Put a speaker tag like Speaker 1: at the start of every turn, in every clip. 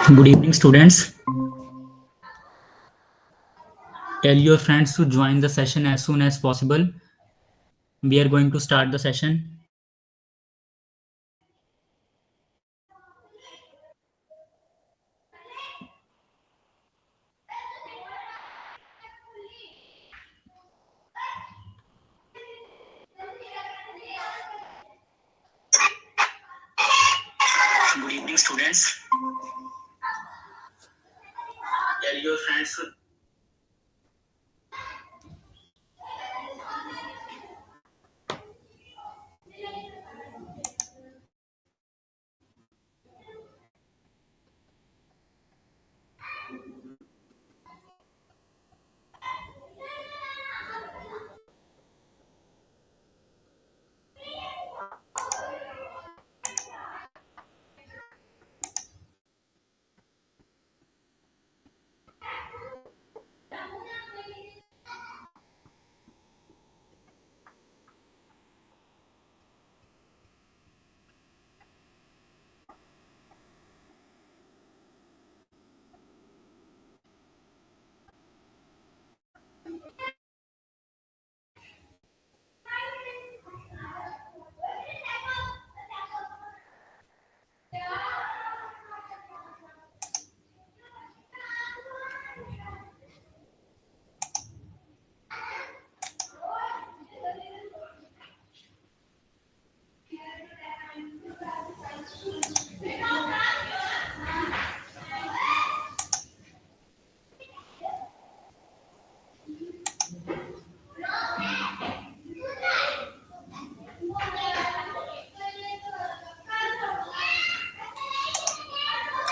Speaker 1: Good evening, students. Tell your friends to join the session as soon as possible. We are going to start the session. Good evening, students. Tell your friends to.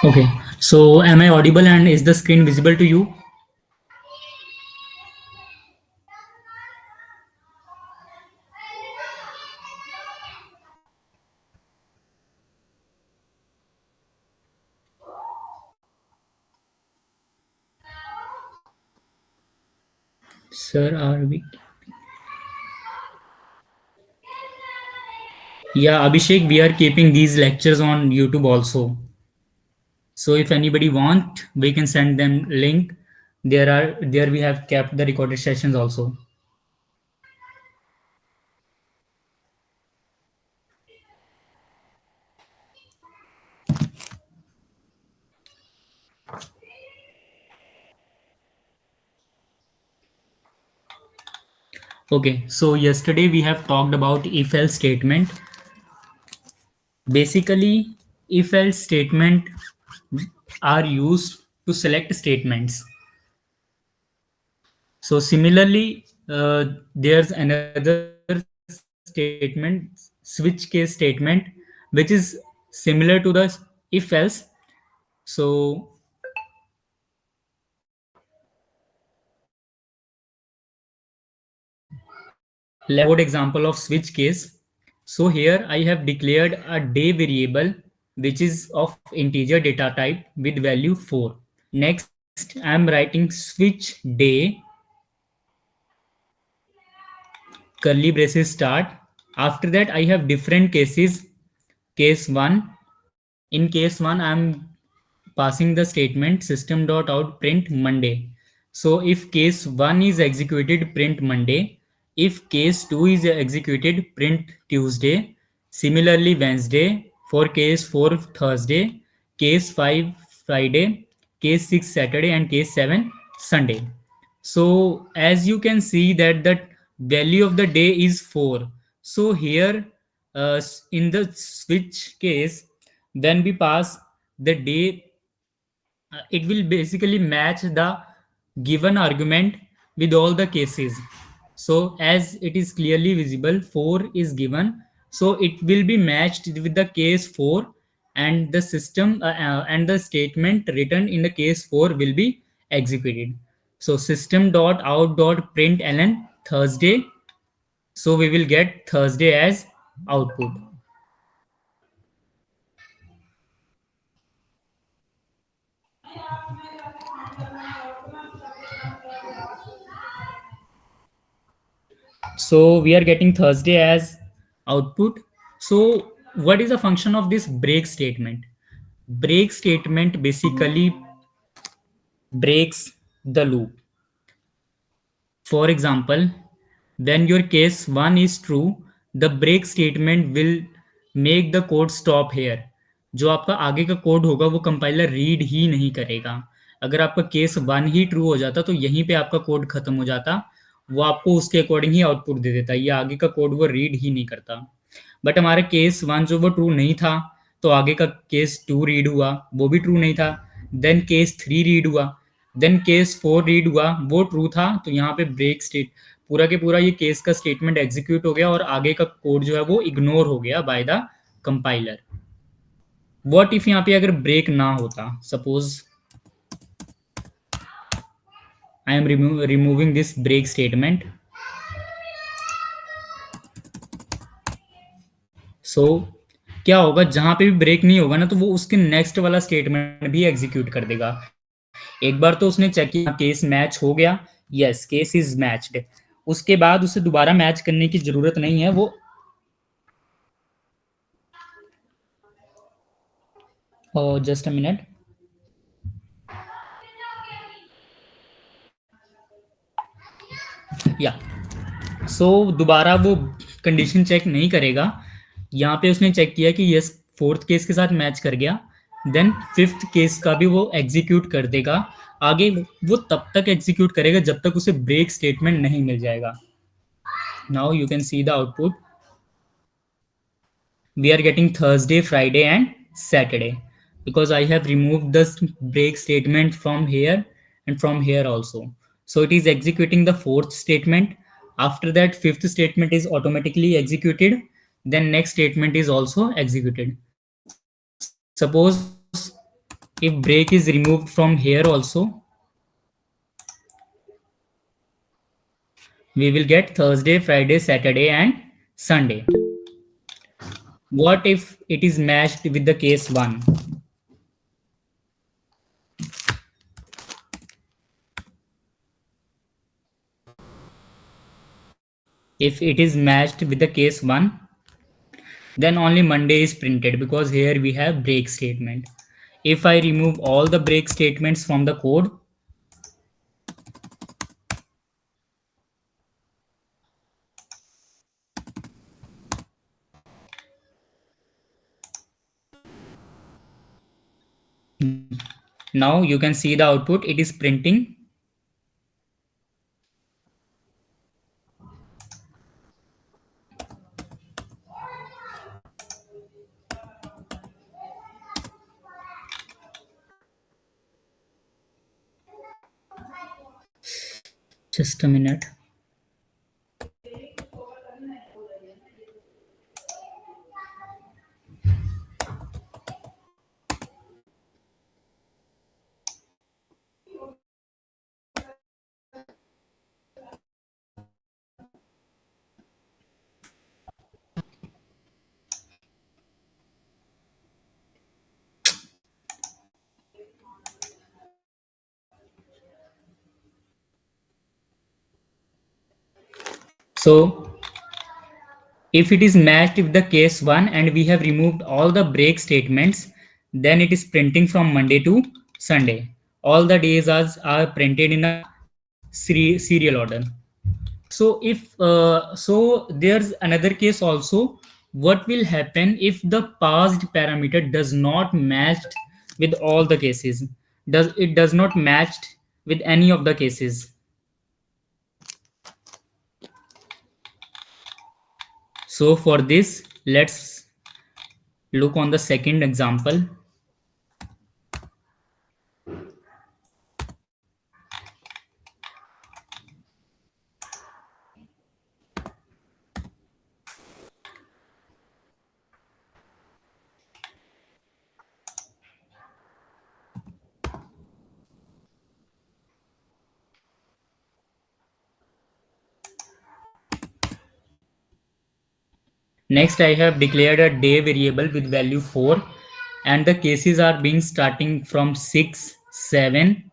Speaker 1: Okay. So, am I audible and is the screen visible to you? Sir, are we? Yeah, Abhishek, we are keeping these lectures on YouTube also. So, if anybody want, we can send them link. There we have kept the recorded sessions also. Okay, so yesterday we have talked about if-else statement. Basically, if-else statement are used to select statements. So similarly, there's another statement, switch case statement, which is similar to the if-else. So let's code example of switch case. So here I have declared a day variable which is of integer data type with value 4. Next, I'm writing switch day curly braces start. After that, I have different cases. Case 1. In case 1, I'm passing the statement system.out print Monday. So if case 1 is executed, print Monday. If case 2 is executed, print Tuesday. Similarly, Wednesday. For case 4, Thursday. Case 5, Friday. Case 6, Saturday. And case 7, Sunday. So as you can see that the value of the day is 4. So here in the switch case, when we pass the day, it will basically match the given argument with all the cases. So as it is clearly visible, 4 is given. So it will be matched with the case 4, and the system and the statement written in the case 4 will be executed. So system.out.println Thursday. So we will get Thursday as output. So we are getting Thursday as output. So what is the function of this break statement? break statement basically breaks the loop. For example, when your case 1 is true, the break statement will make the code stop here. जो आपका आगे का code होगा वो compiler read ही नहीं करेगा. अगर आपका केस 1 ही ट्रू हो जाता तो यहीं पे आपका कोड खत्म हो जाता. वो आपको उसके अकॉर्डिंग ही आउटपुट दे देता. ये आगे का कोड वो रीड ही नहीं करता. बट हमारे केस 1 जो वो ट्रू नहीं था, तो आगे का केस 2 रीड हुआ, वो भी ट्रू नहीं था. देन केस 3 रीड हुआ, देन केस 4 रीड हुआ, वो ट्रू था. तो यहाँ पे ब्रेक स्टेट पूरा के पूरा ये केस का स्टेटमेंट एग्जीक्यूट हो गया और आगे का कोड जो है वो इग्नोर हो गया by the compiler. What if यहाँ पे अगर ब्रेक ना होता, suppose I am removing this break statement. So क्या होगा, जहां पे भी ब्रेक नहीं होगा ना, तो वो उसके नेक्स्ट वाला स्टेटमेंट भी एग्जीक्यूट कर देगा. एक बार तो उसने चेक किया केस मैच हो गया, यस केस इज मैच्ड. उसके बाद उसे दोबारा मैच करने की जरूरत नहीं है. वो जस्ट अ मिनट. या सो दोबारा वो कंडीशन चेक नहीं करेगा. यहाँ पे उसने चेक किया कि यस फोर्थ केस के साथ मैच कर गया, देन फिफ्थ केस का भी वो एग्जीक्यूट कर देगा. आगे वो तब तक एग्जीक्यूट करेगा जब तक उसे ब्रेक स्टेटमेंट नहीं मिल जाएगा. Now you can see the output. We are getting Thursday, Friday, and Saturday because I have removed the break statement from here and from here also. So it is executing the fourth statement. After that, fifth statement is automatically executed. Then next statement is also executed. Suppose if break is removed from here also, we will get Thursday, Friday, Saturday, and Sunday. What if it is matched with the case 1? If it is matched with the case 1, then only Monday is printed because here we have break statement. If I remove all the break statements from the code, now you can see the output. It is printing. Just a minute. So if it is matched with the case 1 and we have removed all the break statements, then it is printing from Monday to Sunday. All the days are printed in a serial order. So if so there's another case also. What will happen if the passed parameter does not match with all the cases? Does not match with any of the cases? So for this, let's look on the second example. Next, I have declared a day variable with value 4 and the cases are being starting from 6, 7.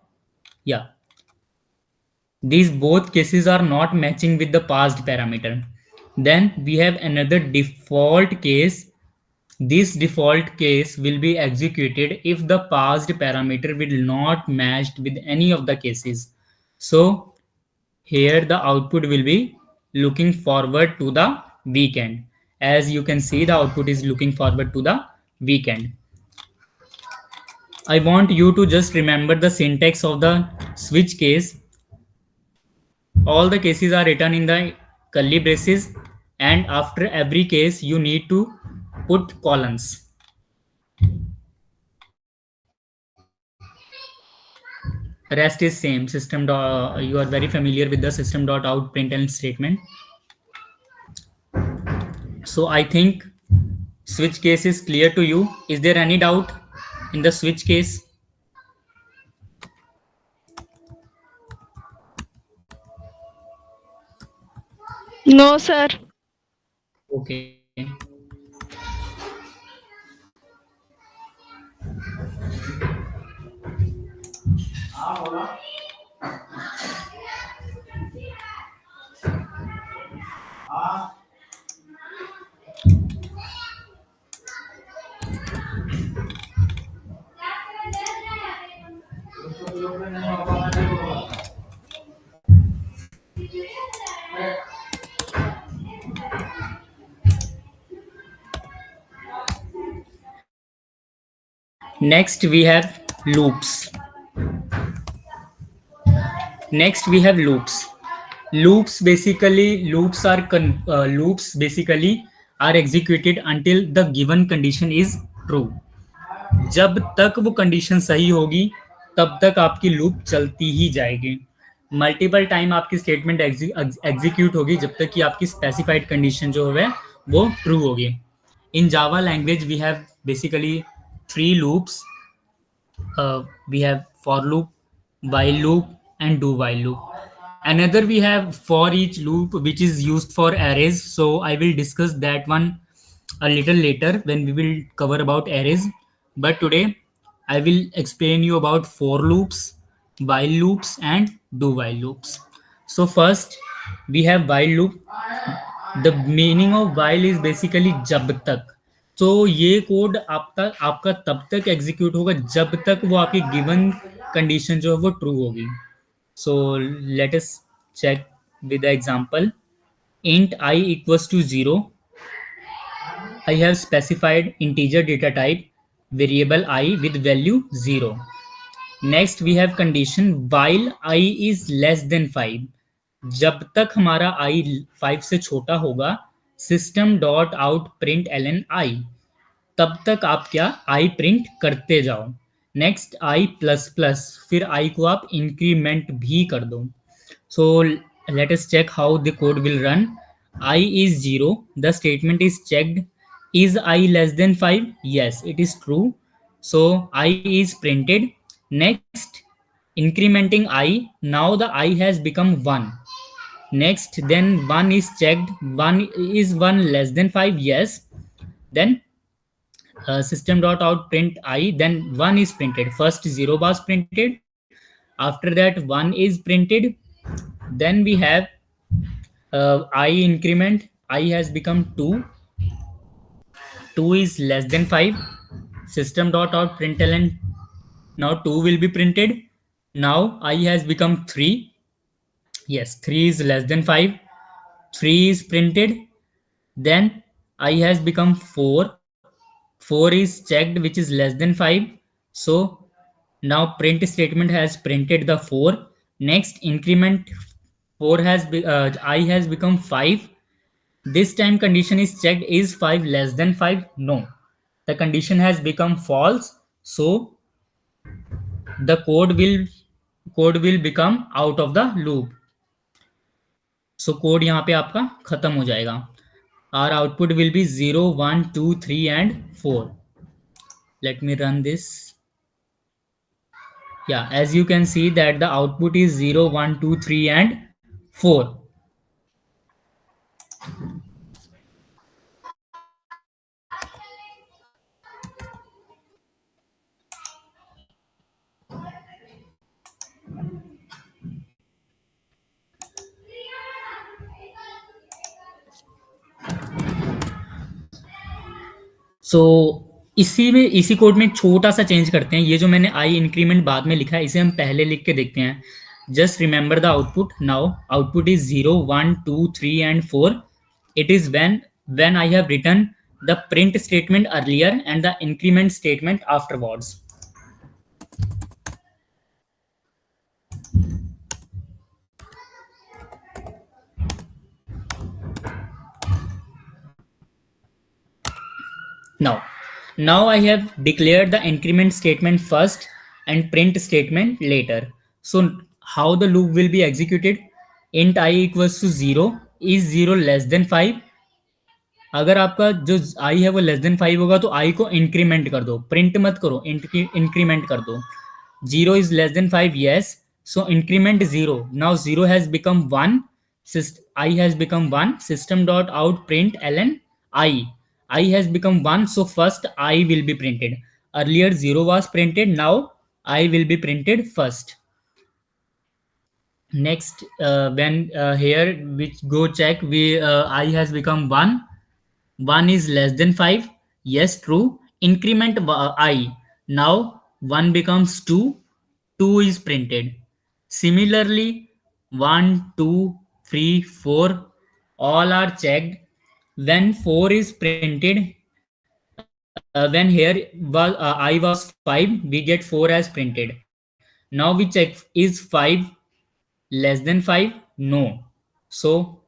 Speaker 1: Yeah. These both cases are not matching with the passed parameter. Then we have another default case This default case will be executed if the passed parameter will not matched with any of the cases. So here the output will be looking forward to the weekend. As you can see, the output is looking forward to the weekend. I want you to just remember the syntax of the switch case. All the cases are written in the curly braces, and after every case you need to put colons. Rest is same system. You are very familiar with the system dot out println statement. So I think switch case is clear to you. Is there any doubt in the switch case?
Speaker 2: No, sir.
Speaker 1: Okay. Next we have loops. Next we have loops. Loops basically are executed until the given condition is true. जब तक वो condition सही होगी तब तक आपकी loop चलती ही जाएगी. मल्टीपल टाइम आपकी स्टेटमेंट एग्जीक्यूट होगी जब तक कि आपकी स्पेसिफाइड कंडीशन जो है वो ट्रू होगी. In Java language we have basically three loops. We have for loop, while loop, and do while loop. Another we have for each loop, which is used for arrays. So I will discuss that one a little later when we will cover about arrays. But today I will explain you about for loops, while loops, and do while loops. So first we have while loop. The meaning of while is basically जब तक. तो ये code आपका तब तक execute होगा जब तक वो आपकी गिवन कंडीशन जो है वो ट्रू होगी. So let us check with example. int I equals to 0. I have specified integer data type variable I with value 0. Next we have condition while I is less than 5. जब तक हमारा I 5 से छोटा होगा system dot out print L N I, तब तक आप क्या आई प्रिंट करते जाओ. नेक्स्ट आई प्लस प्लस, फिर आई को आप इंक्रीमेंट भी कर दो. So let us check how the code will run. I is 0. The statement is checked. Is I less than 5? Yes, it is true. So I is printed. Next, incrementing I. Now the I has become 1. Next, then 1 is checked. 1 is 1 less than 5? Yes. Then system dot out print I. Then 1 is printed. First 0 was printed. After that 1 is printed. Then we have I increment. I has become 2. 2 is less than 5. System dot out println. Now 2 will be printed. Now I has become 3. Yes, 3 is less than 5. 3 is printed. Then I has become 4. 4 is checked, which is less than 5. So now print statement has printed the 4. Next increment 4 I has become 5. This time condition is checked, is 5 less than 5? No. The condition has become false. So the code will become out of the loop. So code यहाँ पे आपका खत्म हो जाएगा. Our output will be 0, 1, 2, 3 and 4. Let me run this. Yeah, as you can see that the output is 0, 1, 2, 3 and 4. सो इसी code में एक छोटा सा चेंज करते हैं। ये जो मैंने आई इंक्रीमेंट बाद में लिखा है इसे हम पहले लिख के देखते हैं। Just remember the output now. Output is 0 1 2 3 and 4। It is when I have written the print statement earlier and the increment statement afterwards. Now, now I have declared the increment statement first and print statement later. So how the loop will be executed? Int I equals to 0. Is 0 less than 5? अगर आपका जो आई है वो less than 5 होगा तो आई को increment कर दो, प्रिंट मत करो, इंक्रीमेंट कर दो। 0 is less than 5, yes, so increment 0. Now 0 has become 1, I has become 1, system dot out print ln I has become 1, so first I will be printed. Earlier 0 was printed, now I will be printed first. Next, when here which go check, we I has become 1. 1 is less than 5. Yes, true. Increment I. Now 1 becomes 2. 2 is printed. Similarly, 1, 2, 3, 4 all are checked. When 4 is printed, when here was I was 5, we get 4 as printed. Now we check, is 5 less than 5? No. So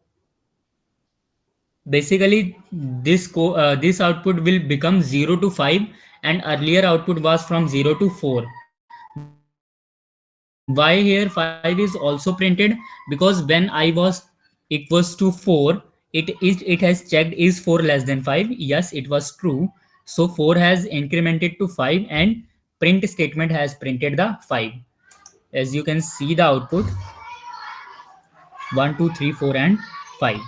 Speaker 1: basically this output will become 0 to 5, and earlier output was from 0 to 4. Why here 5 is also printed? Because when I was equals to 4, it has checked is 4 less than 5. Yes, it was true. So 4 has incremented to 5 and print statement has printed the 5. As you can see the output 1 2 3 4 and 5.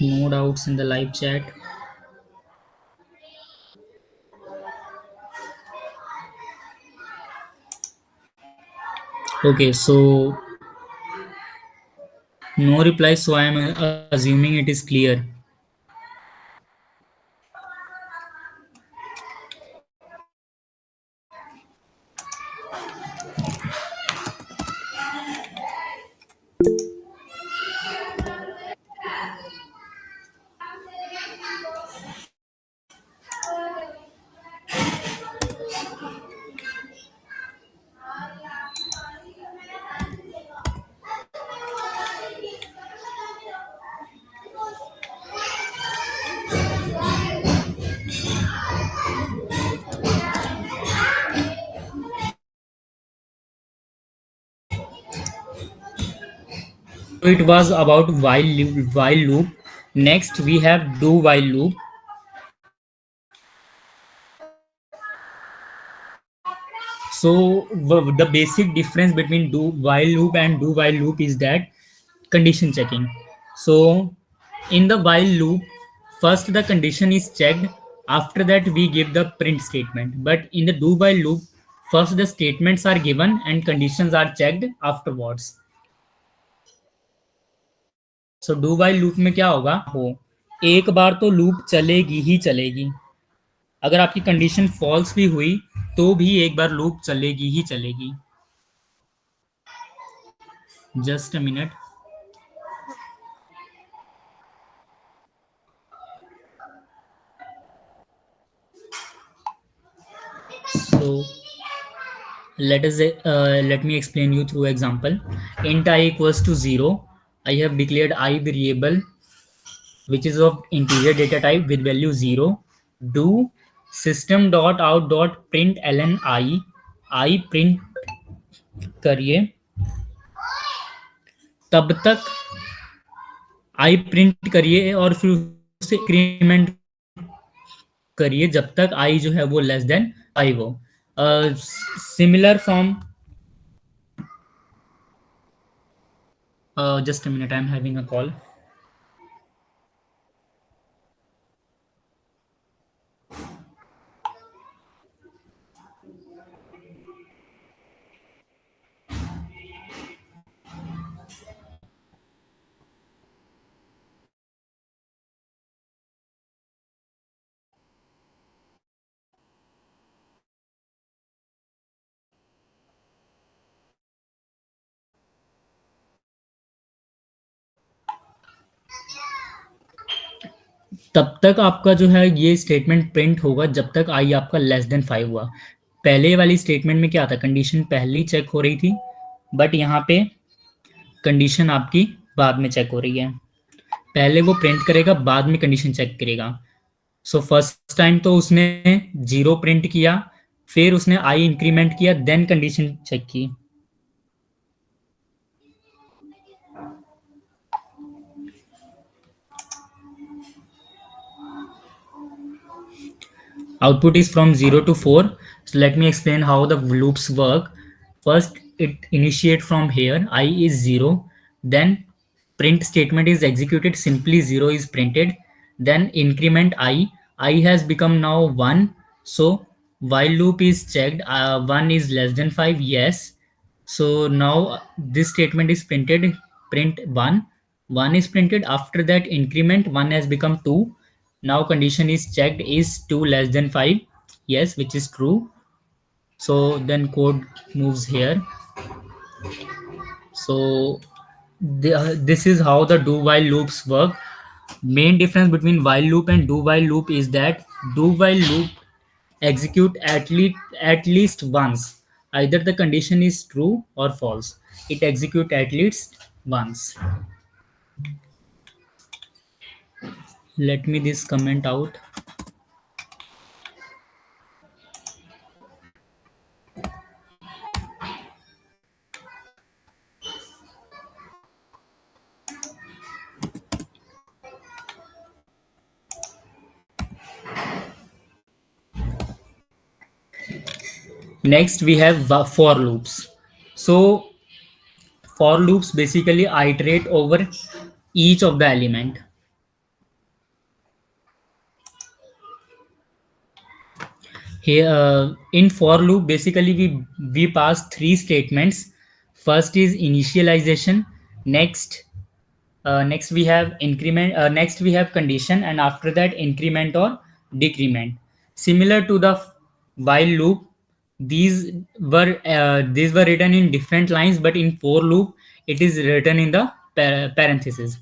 Speaker 1: No doubts in the live chat. Okay, so no reply, so I am assuming it is clear. So it was about while loop. Next we have do while loop. So the basic difference between do while loop and do while loop is that condition checking. So in the while loop, first the condition is checked, after that we give the print statement. But in the do while loop, first the statements are given and conditions are checked afterwards. So do while loop में क्या होगा हो, एक बार तो loop चलेगी ही चलेगी। अगर आपकी कंडीशन फॉल्स भी हुई तो भी एक बार लूप चलेगी ही चलेगी। Just a minute. So let me explain you through example. Int I equals to 0. I have declared I variable which is of integer data type with value 0. Do system dot out dot print ln I print करिए तब तक आई print करिए और फिर उसके बाद increment करिए जब तक आई जो है वो लेस देन 5 हो. Similar form. Just a minute, I'm having a call. तब तक आपका जो है ये स्टेटमेंट प्रिंट होगा जब तक आई आपका लेस देन 5 हुआ. पहले वाली स्टेटमेंट में क्या था, कंडीशन पहली चेक हो रही थी, बट यहाँ पे कंडीशन आपकी बाद में चेक हो रही है. पहले वो प्रिंट करेगा, बाद में कंडीशन चेक करेगा. सो फर्स्ट टाइम तो उसने 0 प्रिंट किया, फिर उसने आई इंक्रीमेंट किया, देन कंडीशन चेक की. Output is from 0 to 4. So let me explain how the loops work. First, it initiate from here, I is 0. Then print statement is executed, simply 0 is printed. Then increment I has become now 1. So while loop is checked, 1 is less than 5, yes. So now this statement is printed, print 1. 1 is printed. After that increment, 1 has become 2. Now condition is checked, is 2 less than 5, yes, which is true. So then code moves here. So this is how the do while loops work. Main difference between while loop and do while loop is that do while loop execute at least once. Either the condition is true or false, it execute at least once. Let me this comment out. Next we have for loops. So for loops basically iterate over each of the element. Here in for loop basically we pass three statements. First is initialization, next next we have increment, next we have condition, and after that increment or decrement. Similar to the while loop, these were written in different lines, but in for loop it is written in the parenthesis.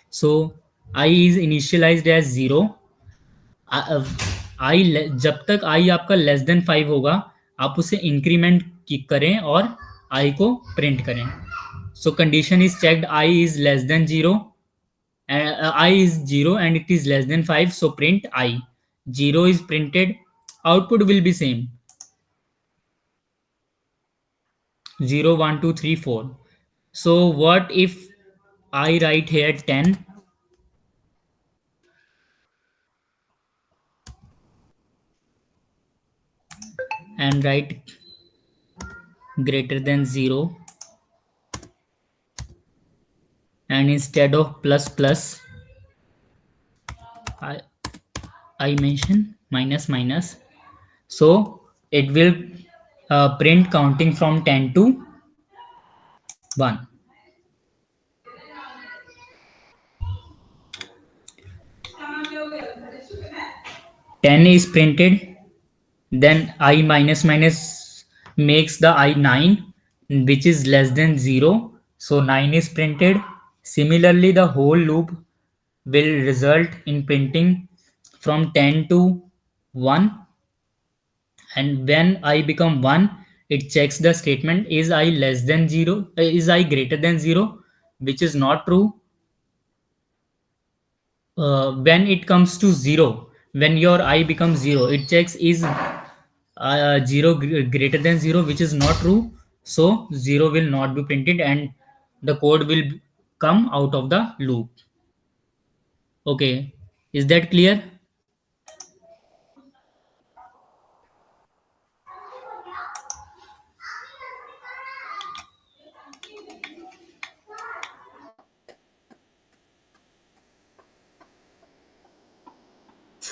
Speaker 1: So I is initialized as 0. आई जब तक आई आपका less than 5 होगा, आप उसे increment करें और आई को print करें. सो condition is checked, I is less then 0, I is 0 and it is less than 5, so print I. 0 is printed, output will be same, 0 1 2 3 4. So what if I write here 10 and write greater than 0, and instead of plus plus I, I mention minus minus. So it will print counting from 10 to 1. 10 is printed, then I minus minus makes the I 9, which is less than 0. So 9 is printed. Similarly, the whole loop will result in printing from 10 to 1. And when I become 1, it checks the statement, is I less than 0, is I greater than 0, which is not true. When it comes to 0, when your I becomes 0, it checks, is 0 greater than 0, which is not true. So 0 will not be printed and the code will come out of the loop. Okay. Is that clear?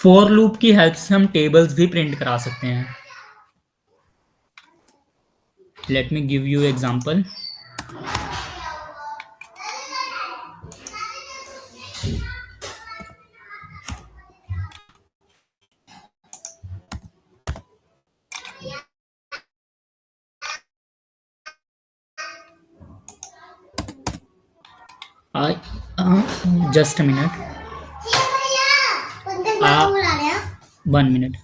Speaker 1: For loop की help से हम tables भी print करा सकते हैं. Let me give you example. I just a minute. 1 minute.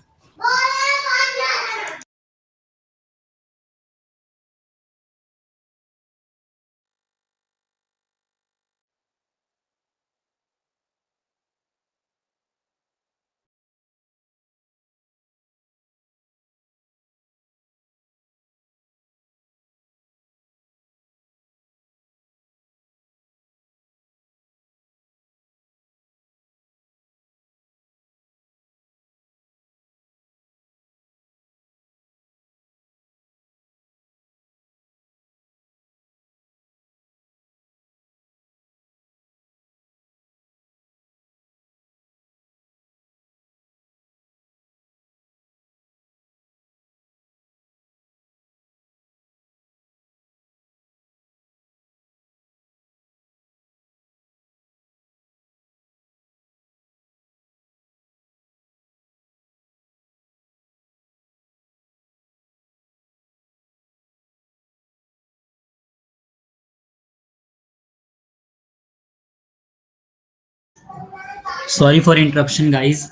Speaker 1: Sorry for interruption, guys.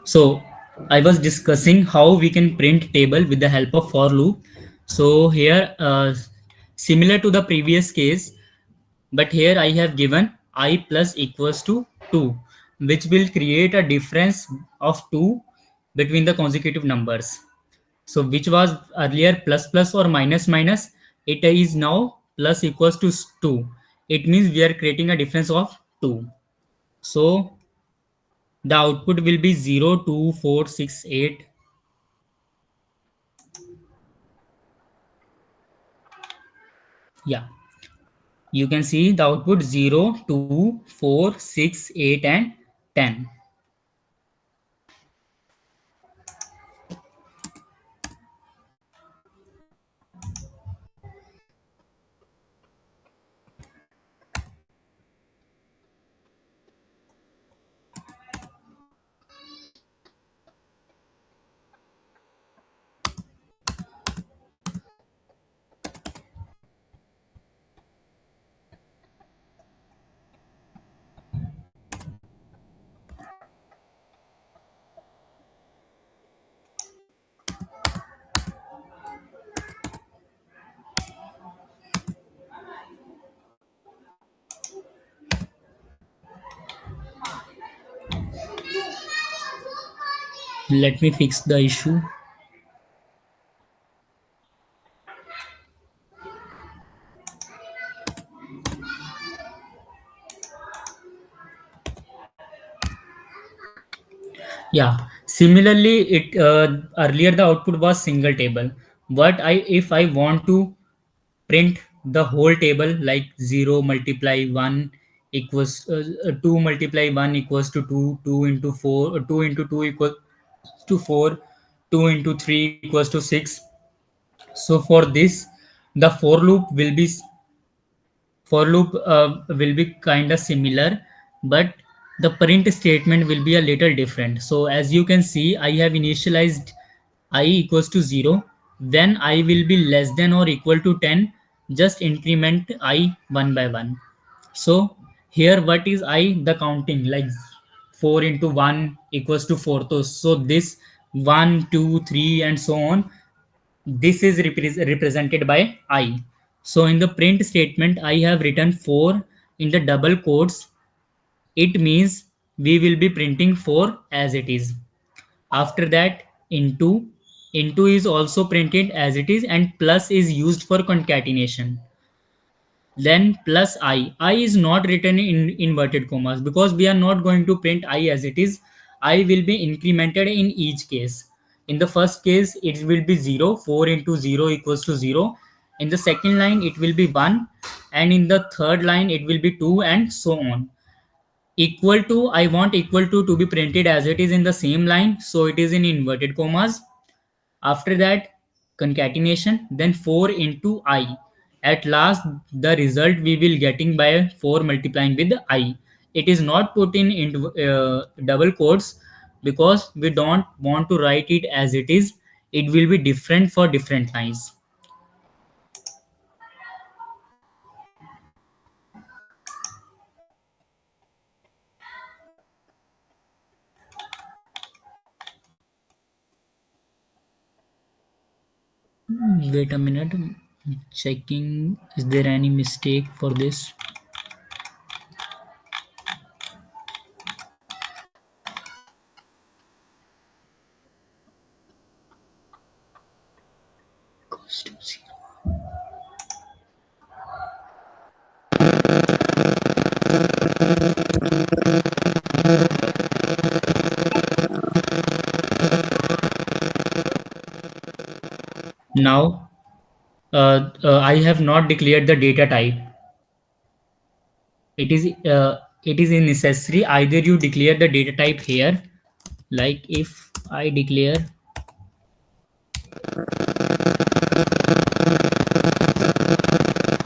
Speaker 1: So I was discussing how we can print table with the help of for loop. So here, similar to the previous case, but here I have given I plus equals to 2, which will create a difference of 2 between the consecutive numbers. So which was earlier plus plus or minus minus, it is now plus equals to 2. It means we are creating a difference of 2. So the output will be 0, 2, 4, 6, 8. Yeah, you can see the output 0, 2, 4, 6, 8, and 10. Let me fix the issue. Yeah, similarly, it earlier the output was single table. But I if I want to print the whole table, like 0 multiply 1 equals 2 multiply 1 equals to 2, 2 into 4, 2 into 2 equals to 4, 2 into 3 equals to 6. So for this, the for loop will be kind of similar, but the print statement will be a little different. So as you can see, I have initialized I equals to 0. When I will be less than or equal to 10, just increment I one by one. So here, what is I? The counting, like 4 into 1 equals to 4. So this 1, 2, 3, and so on, this is represented by I. So in the print statement, I have written 4 in the double quotes. It means we will be printing 4 as it is. After that, into is also printed as it is, and plus is used for concatenation. then plus I is not written in inverted commas because we are not going to print I as it is. I will be incremented in each case. In the first case it will be 0, 4 into 0 equals to 0. In the second line it will be 1, and in the third line it will be 2, and so on. Equal to, I want equal to be printed as it is in the same line, so it is in inverted commas. After that, concatenation, then 4 into I. At last, the result we will getting by 4 multiplying with I. It is not put in into double quotes because we don't want to write it as it is. It will be different for different lines. Wait a minute. Checking, is there any mistake for this? Now, I have not declared the data type. It is it is necessary either you declare the data type here, like if I declare,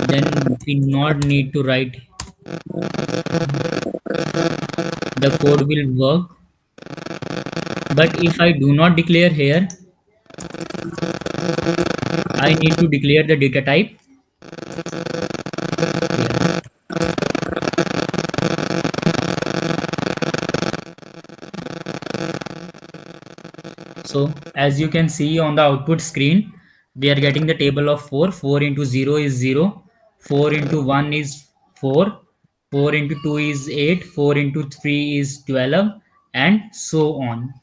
Speaker 1: then we not need to write, the code will work. But if I do not declare here, I need to declare the data type here. So as you can see on the output screen, we are getting the table of 4. 4 into 0 is 0. 4 into 1 is 4. 4 into 2 is 8. 4 into 3 is 12, and so on.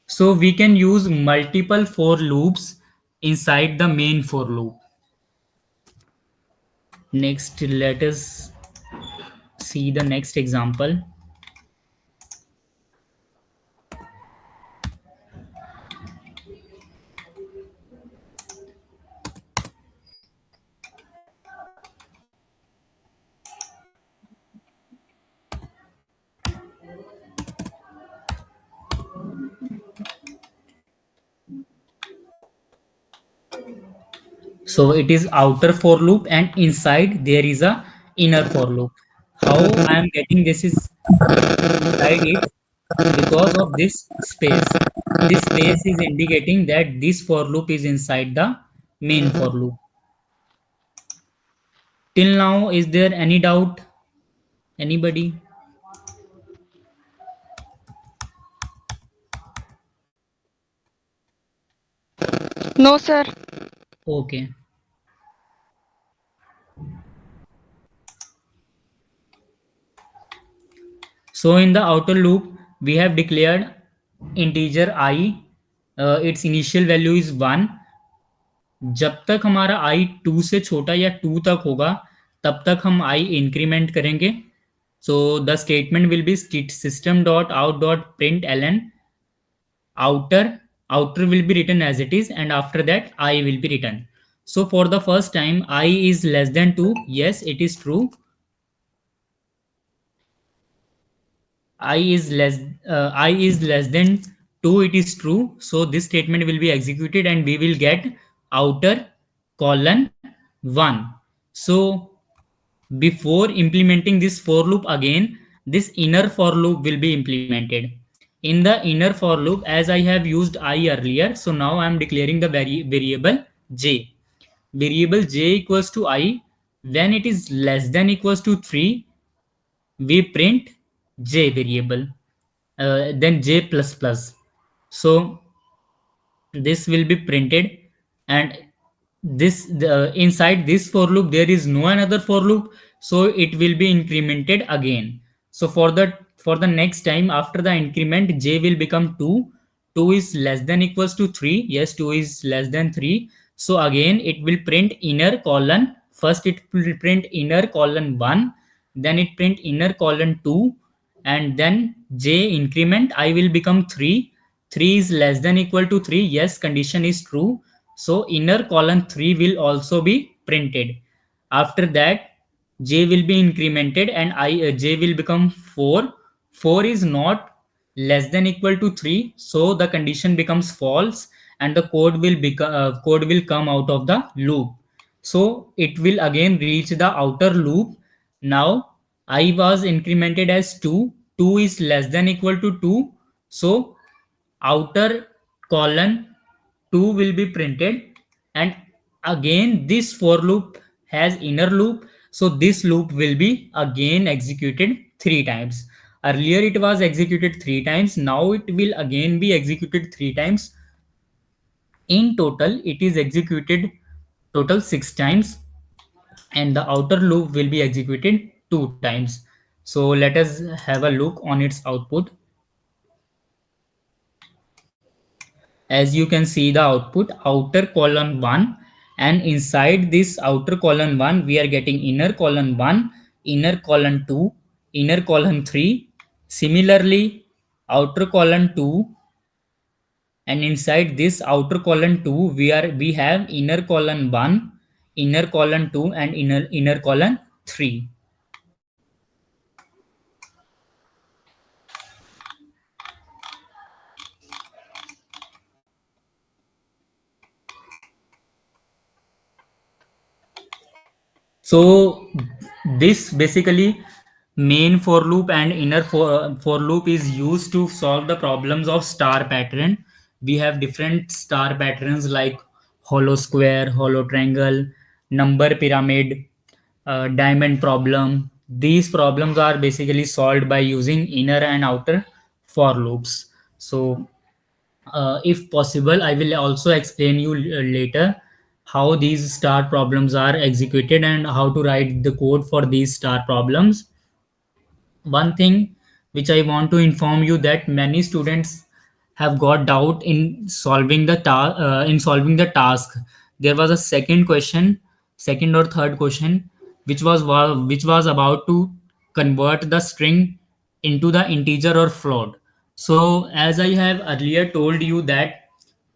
Speaker 1: So we can use multiple for loops inside the main for loop. Next, let us see the next example. So it is outer for loop, and inside there is a inner for loop. How I am getting this is inside it because of this space. This space is indicating that this for loop is inside the main for loop. Till now, is there any doubt? Anybody?
Speaker 2: No, sir.
Speaker 1: Okay. So in the outer loop, we have declared integer I. Its initial value is 1. जब तक हमारा I 2 से छोटा या 2 तक होगा, तब तक हम I इंक्रीमेंट करेंगे. So the statement will be system.out.println outer will be written as it is, and after that I will be written. So for the first time, I is less than 2. Yes, it is true. I is less than 2, it is true. So this statement will be executed and we will get outer colon 1. So before implementing this for loop again, this inner for loop will be implemented. In the inner for loop, as I have used I earlier, so now I am declaring the variable j. Variable j equals to I. When it is less than equals to 3, we print j variable, then j plus plus. So this will be printed, and this inside this for loop there is no another for loop, so it will be incremented again. So for the next time after the increment, j will become 2. 2 is less than equals to 3. Yes, 2 is less than 3. So again it will print inner colon first it will print inner colon 1, then it print inner colon 2, and then j increment I will become 3. 3 is less than equal to 3. Yes, condition is true. So inner colon 3 will also be printed. After that, j will be incremented and j will become 4. 4 is not less than equal to 3, so the condition becomes false and the code will come out of the loop. So it will again reach the outer loop. Now I was incremented as 2. 2 is less than equal to 2, so outer colon 2 will be printed, and again this for loop has inner loop, so this loop will be again executed 3 times. Earlier it was executed 3 times, now it will again be executed 3 times. In total it is executed total 6 times, and the outer loop will be executed 2 times. So let us have a look on its output. As you can see the output, outer colon 1, and inside this outer colon 1 we are getting inner colon 1, inner colon 2, inner colon 3. Similarly, outer colon 2, and inside this outer colon 2 we have inner colon 1, inner colon 2, and inner colon 3. So this basically main for loop and inner for loop is used to solve the problems of star pattern. We have different star patterns like hollow square, hollow triangle, number pyramid, diamond problem. These problems are basically solved by using inner and outer for loops. So if possible, I will also explain you later how these star problems are executed and how to write the code for these star problems. One thing which I want to inform you that many students have got doubt in solving the task. There was a second question, second or third question, which was about to convert the string into the integer or float. So as I have earlier told you that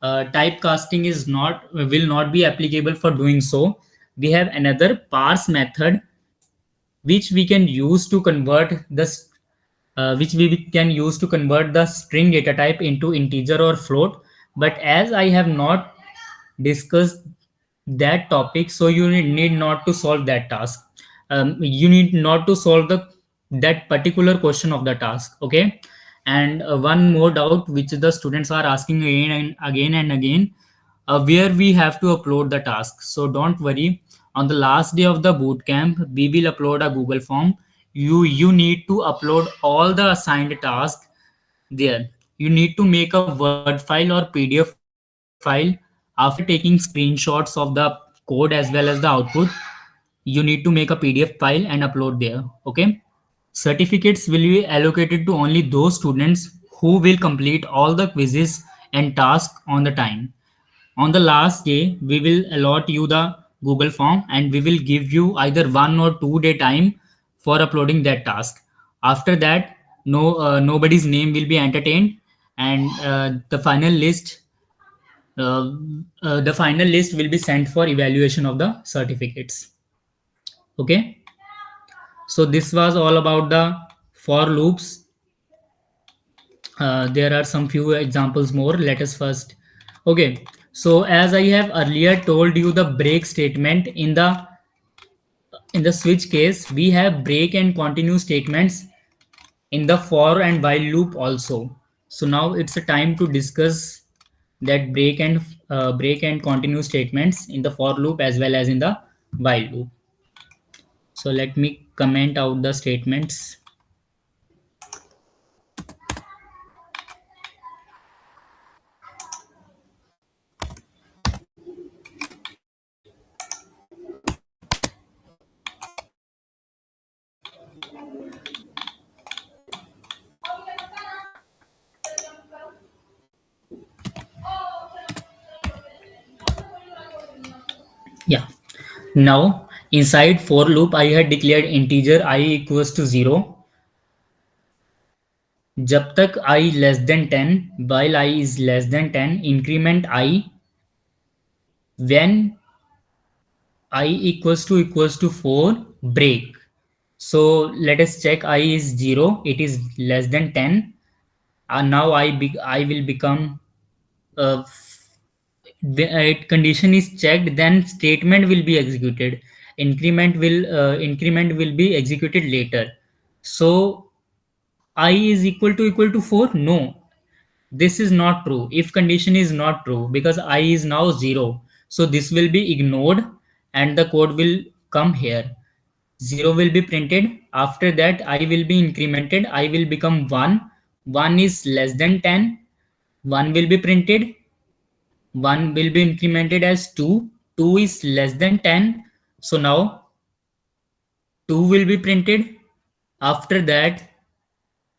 Speaker 1: typecasting is not will not be applicable for doing so. We have another parse method which we can use to convert which we can use to convert the string data type into integer or float. But as I have not discussed that topic, so you need not to solve that task. You need not to solve the that particular question of the task. Okay. And one more doubt which the students are asking again and again, where we have to upload the task. So don't worry, on the last day of the boot camp we will upload a Google form. You need to upload all the assigned tasks there. You need to make a Word file or PDF file. After taking screenshots of the code as well as the output, you need to make a PDF file and upload there. Okay. Certificates will be allocated to only those students who will complete all the quizzes and tasks on the time. On the last day, we will allot you the Google form and we will give you either 1 or 2 day time for uploading that task. After that, nobody's name will be entertained, and uh, the final list will be sent for evaluation of the certificates. Okay. So this was all about the for loops. There are some few examples more. Let us first. Okay. So as I have earlier told you, the break statement in the switch case, we have break and continue statements in the for and while loop also. So now it's a time to discuss that break and continue statements in the for loop as well as in the while loop. So let me comment out the statements. Yeah. Now Inside for loop, I had declared integer I equals to 0. जब तक I less than 10, while I is less than 10, increment I when I equals to 4, break. So let us check. I is 0, it is less than 10. Now I will become condition is checked, then statement will be executed. Increment will be executed later. So I is equal to 4. No, this is not true. If condition is not true, because I is now 0, so this will be ignored and the code will come here. 0 will be printed. After that I will be incremented. I will become 1. 1 is less than 10. 1 will be printed. 1 will be incremented as 2. 2 is less than 10. So now 2 will be printed. After that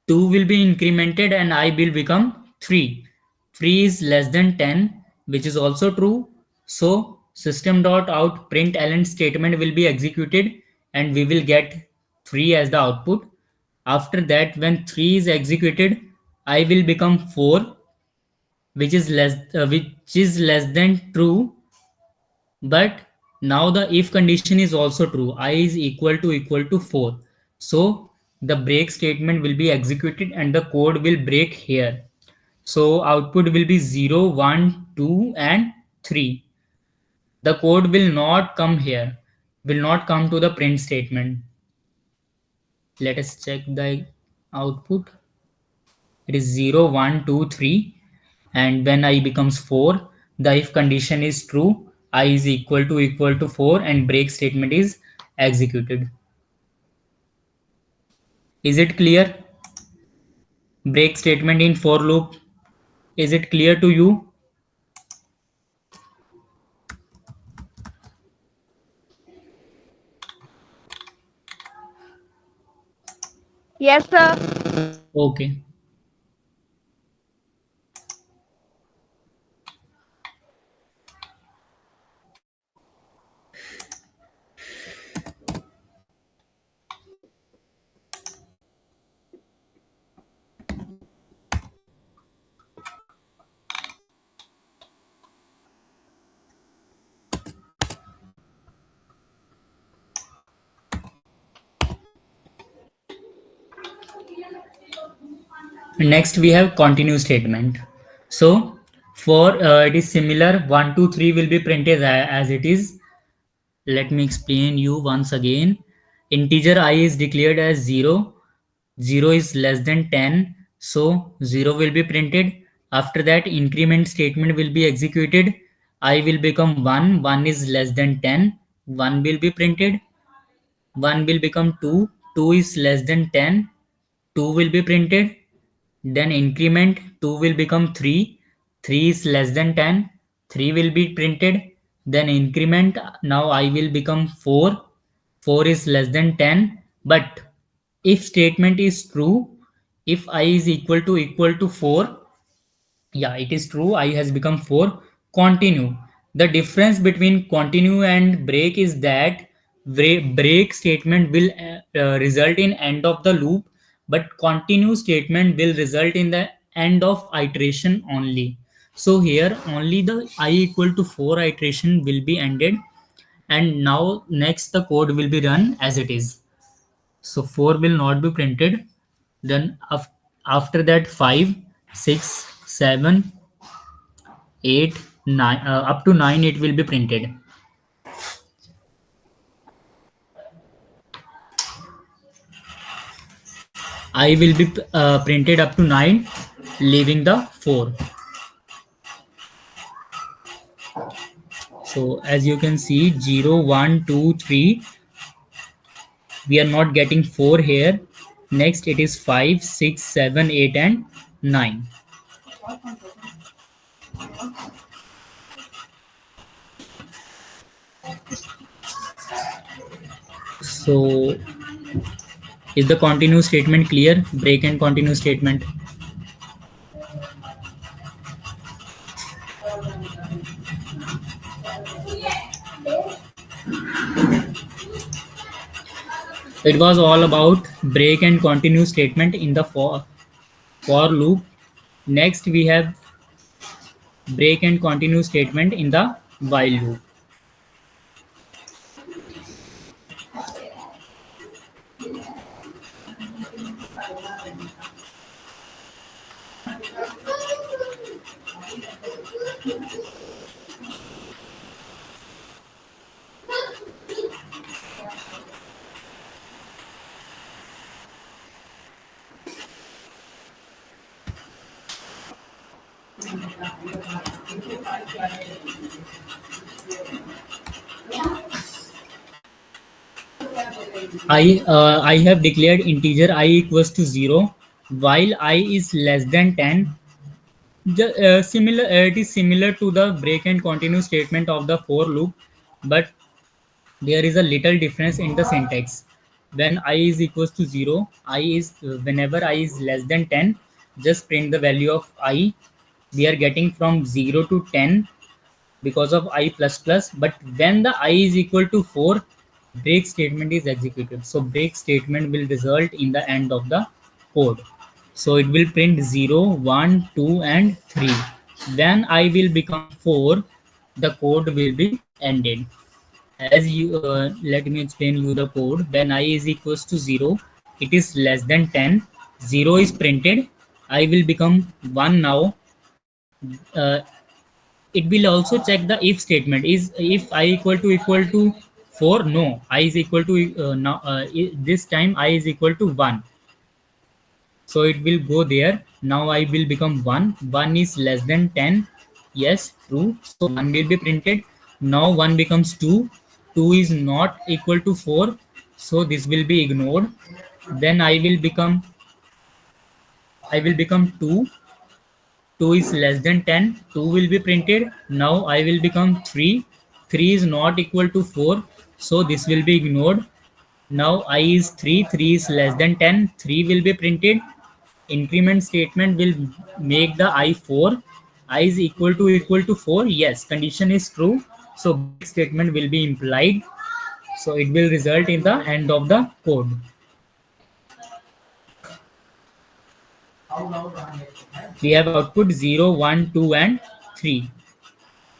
Speaker 1: 2 will be incremented and I will become 3. 3 is less than 10, which is also true. So system.out println statement will be executed and we will get 3 as the output. After that, when 3 is executed, I will become 4, which is less than true. But now the if condition is also true. I is equal to 4. So the break statement will be executed and the code will break here. So output will be 0, 1, 2 and 3. The code will not come here, will not come to the print statement. Let us check the output. It is 0, 1, 2, 3. And when I becomes 4, the if condition is true, I is equal to 4 and break statement is executed. Is it clear? Break statement in for loop. Is it clear to you?
Speaker 2: Yes, sir.
Speaker 1: Okay. Next we have continue statement. So for it is similar. 1, 2, 3 will be printed as it is. Let me explain you once again. Integer I is declared as 0. 0 is less than 10. So 0 will be printed. After that, increment statement will be executed. I will become 1. 1 is less than 10. 1 will be printed. 1 will become 2. 2 is less than 10. 2 will be printed. Then increment 2 will become 3. 3 is less than 10. 3 will be printed. Then increment, now I will become 4. 4 is less than 10. But if statement is true, if I is equal to 4, yeah, it is true, I has become 4. Continue. The difference between continue and break is that break statement will result in end of the loop, but continue statement will result in the end of iteration only. So here only the I equal to 4 iteration will be ended, and now next the code will be run as it is. So 4 will not be printed. Then after that 5, 6, 7, 8, 9, up to 9 it will be printed. I will be printed up to 9, leaving the 4. So as you can see, 0, 1, 2, 3. We are not getting 4 here. Next it is 5, 6, 7, 8 and 9. So is the continue statement clear? Break and continue statement. It was all about break and continue statement in the for loop. Next, we have break and continue statement in the while loop. I have declared integer I equals to 0 while I is less than 10. It is similar to the break and continue statement of the for loop, but there is a little difference in the syntax. When I is equals to 0, I is whenever I is less than 10, just print the value of I. We are getting from 0 to 10 because of I plus plus, but when the I is equal to 4, break statement is executed. So break statement will result in the end of the code. So it will print 0, 1, 2, and 3. When I will become 4, the code will be ended. As you let me explain you the code. When I is equals to 0, it is less than 10. 0 is printed. I will become 1 now. Uh, it will also check the if statement. Is if I equal to 4? No, I is equal to now this time I is equal to 1. So it will go there. Now I will become 1. 1 is less than 10. Yes, true. So 1 will be printed. Now 1 becomes 2. 2 is not equal to 4. So this will be ignored. Then I will become 2. 2 is less than 10. 2 will be printed. Now I will become 3. 3 is not equal to 4. So this will be ignored. Now I is 3. 3 is less than 10. 3 will be printed. Increment statement will make the I 4. I is equal to 4. Yes, condition is true. So break statement will be implied. So it will result in the end of the code. We have output 0, 1, 2, and 3.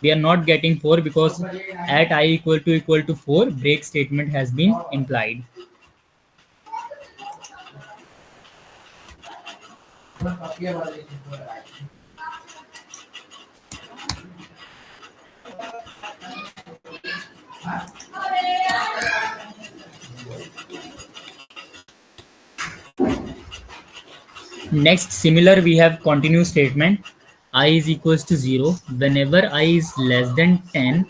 Speaker 1: We are not getting 4 because at I equal to 4, break statement has been implied. Next, similar, we have continue statement. I is equals to 0. Whenever I is less than 10,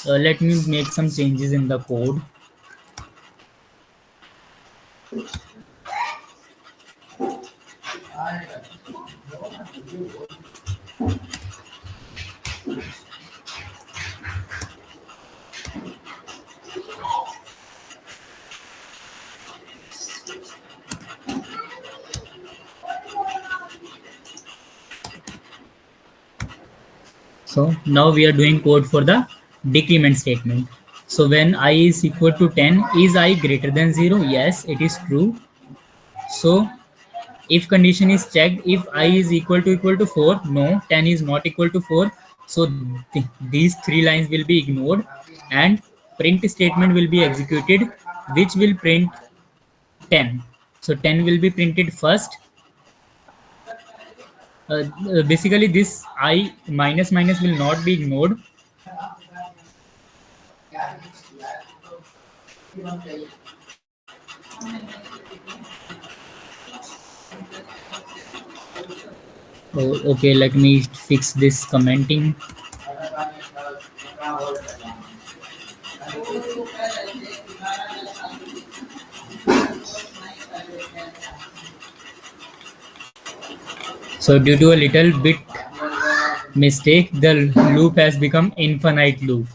Speaker 1: let me make some changes in the code. So now we are doing code for the decrement statement. So when I is equal to 10, is I greater than 0? Yes, it is true. So if condition is checked, if I is equal to 4, no, 10 is not equal to 4. So these three lines will be ignored and print statement will be executed, which will print 10. So 10 will be printed first. Basically this I minus minus will not be ignored. Oh, okay, let me fix this commenting. So due to a little bit mistake, the loop has become infinite loop.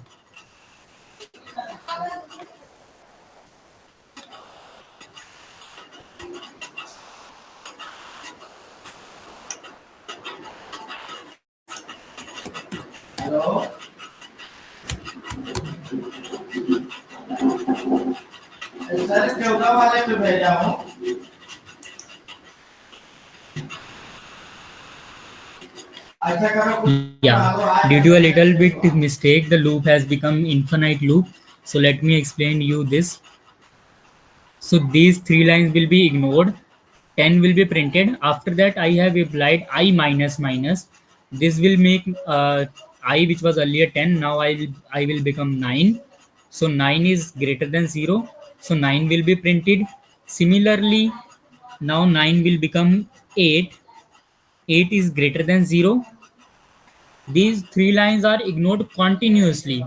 Speaker 1: Yeah, due to a little bit mistake, the loop has become infinite loop. So let me explain you this. So these three lines will be ignored. 10 will be printed. After that, I have applied I minus minus. This will make I, which was earlier 10, now I will become 9. So 9 is greater than 0. So 9 will be printed. Similarly, now 9 will become 8. 8 is greater than 0. These three lines are ignored continuously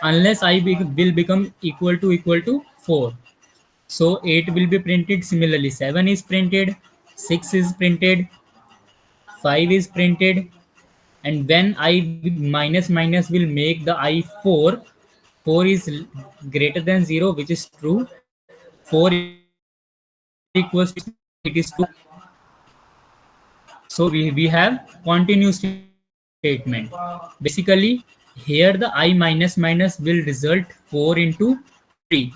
Speaker 1: unless will become equal to 4. So 8 will be printed. Similarly, 7 is printed, 6 is printed, 5 is printed, and when I minus minus will make the I 4. 4 is greater than 0, which is true. 4 equals to 6 minus 6, it is 2. So we have continuous statement. Basically, here the I minus minus will result 4 into 3.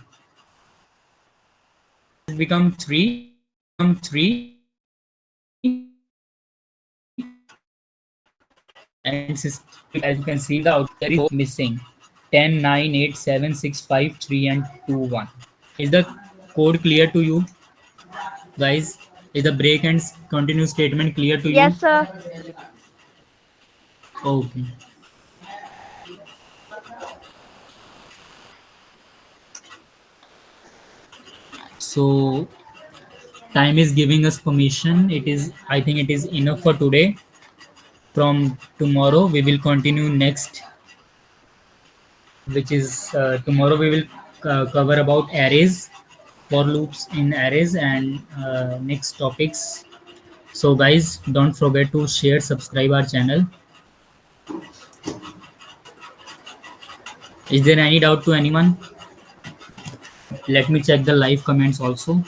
Speaker 1: Has become 3. And as you can see, the output there is missing 10, 9, 8, 7, 6, 5, 3, and 2, 1. Is the code clear to you, guys? Is the break and continue statement clear to you?
Speaker 2: Yes, sir.
Speaker 1: Okay. So time is giving us permission. It is, I think it is enough for today. From tomorrow we will continue next, which is tomorrow we will cover about arrays, for loops in arrays, and next topics. So guys, don't forget to share, subscribe our channel. Is there any doubt to anyone? Let me check the live comments also.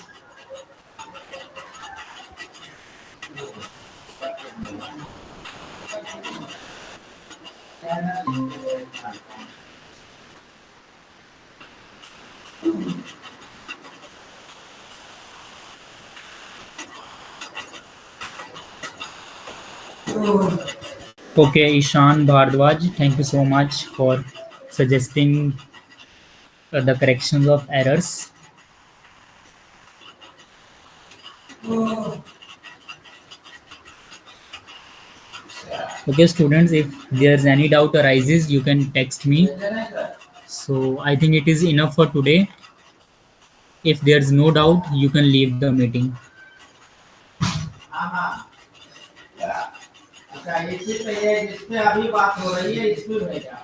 Speaker 1: Okay, Ishan Bhardwaj, thank you so much for suggesting the corrections of errors. Okay, students, if there's any doubt arises, you can text me. So I think it is enough for today. If there's no doubt, you can leave the meeting.
Speaker 3: अच्छा इस पे अभी बात हो रही है इस पे भेजा